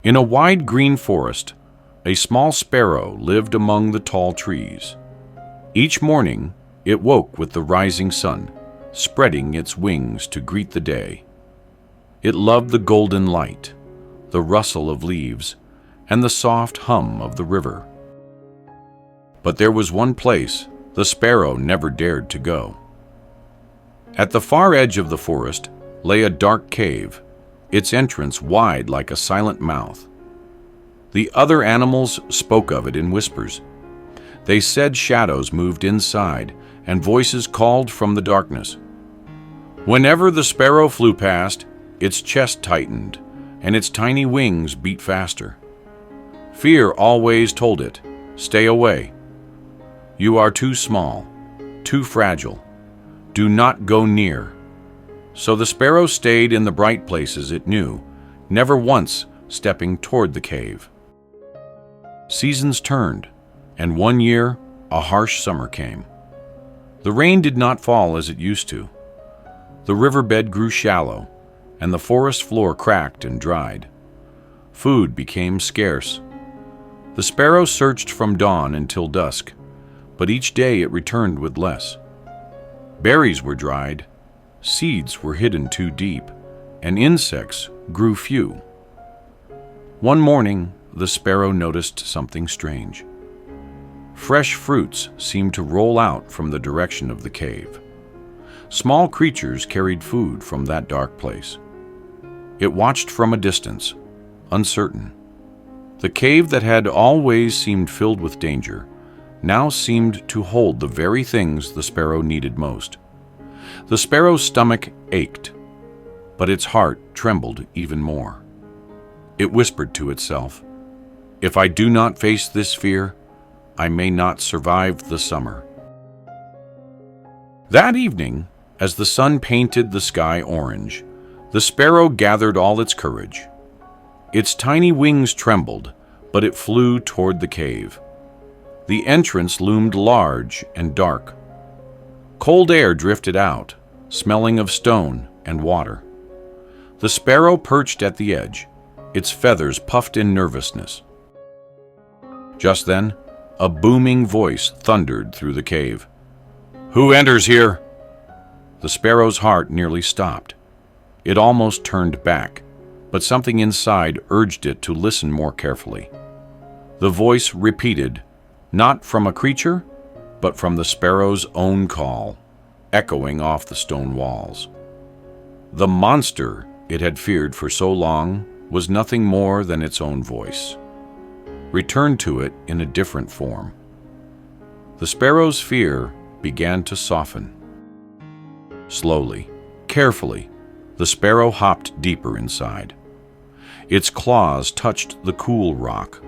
In a wide green forest, a small sparrow lived among the tall trees. Each morning, it woke with the rising sun, spreading its wings to greet the day. It loved the golden light, the rustle of leaves, and the soft hum of the river. But there was one place the sparrow never dared to go. At the far edge of the forest lay a dark cave, its entrance wide like a silent mouth. The other animals spoke of it in whispers. They said shadows moved inside and voices called from the darkness. Whenever the sparrow flew past, its chest tightened and its tiny wings beat faster. Fear always told it, "Stay away. You are too small, too fragile. Do not go near." So the sparrow stayed in the bright places it knew, never once stepping toward the cave. Seasons turned, and one year a harsh summer came. The rain did not fall as it used to. The riverbed grew shallow, and the forest floor cracked and dried. Food became scarce. The sparrow searched from dawn until dusk, but each day it returned with less. Berries were dried, seeds were hidden too deep, and insects grew few. One morning, the sparrow noticed something strange. Fresh fruits seemed to roll out from the direction of the cave. Small creatures carried food from that dark place. It watched from a distance, uncertain. The cave that had always seemed filled with danger now seemed to hold the very things the sparrow needed most. The sparrow's stomach ached, but its heart trembled even more. It whispered to itself, "If I do not face this fear, I may not survive the summer." That evening, as the sun painted the sky orange, the sparrow gathered all its courage. Its tiny wings trembled, but it flew toward the cave. The entrance loomed large and dark. Cold air drifted out, smelling of stone and water. The sparrow perched at the edge, its feathers puffed in nervousness. Just then, a booming voice thundered through the cave. "Who enters here?" The sparrow's heart nearly stopped. It almost turned back, but something inside urged it to listen more carefully. The voice repeated, not from a creature, but from the sparrow's own call, echoing off the stone walls. The monster it had feared for so long was nothing more than its own voice, returned to it in a different form. The sparrow's fear began to soften. Slowly, carefully, the sparrow hopped deeper inside. Its claws touched the cool rock,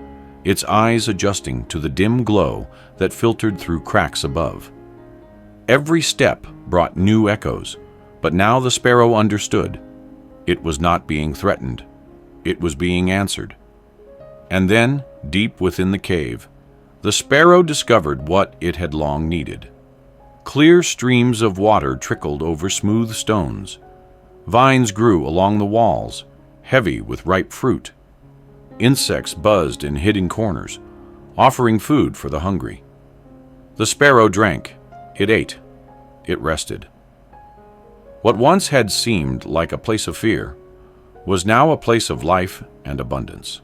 its eyes adjusting to the dim glow that filtered through cracks above. Every step brought new echoes, but now the sparrow understood. It was not being threatened. It was being answered. And then, deep within the cave, the sparrow discovered what it had long needed. Clear streams of water trickled over smooth stones. Vines grew along the walls, heavy with ripe fruit. Insects buzzed in hidden corners, offering food for the hungry. The sparrow drank, it ate, it rested. What once had seemed like a place of fear was now a place of life and abundance.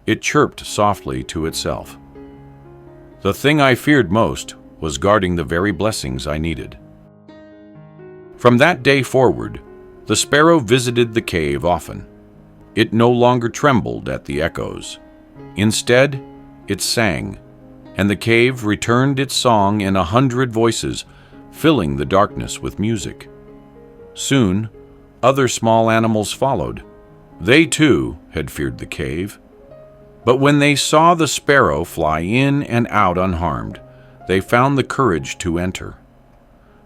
It chirped softly to itself. The thing I feared most was guarding the very blessings I needed. From that day forward, the sparrow visited the cave often. It no longer trembled at the echoes. Instead, it sang, and the cave returned its song in 100 voices, filling the darkness with music. Soon, other small animals followed. They too had feared the cave. But when they saw the sparrow fly in and out unharmed, they found the courage to enter.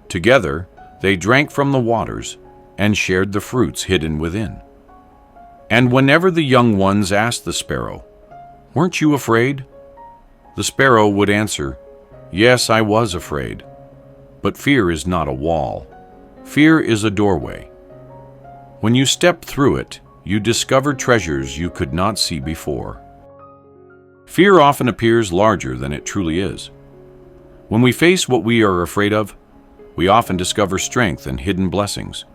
Together, they drank from the waters and shared the fruits hidden within. And whenever the young ones asked the sparrow, "Weren't you afraid?" the sparrow would answer, "Yes, I was afraid. But fear is not a wall. Fear is a doorway. When you step through it, you discover treasures you could not see before. Fear often appears larger than it truly is. When we face what we are afraid of, we often discover strength and hidden blessings.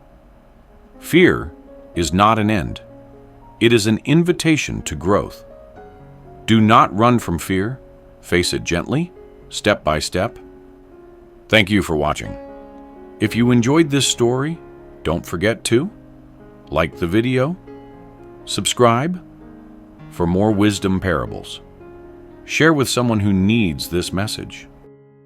Fear is not an end. It is an invitation to growth. Do not run from fear. Face it gently, step by step. Thank you for watching. If you enjoyed this story, don't forget to like the video, subscribe for more wisdom parables. Share with someone who needs this message.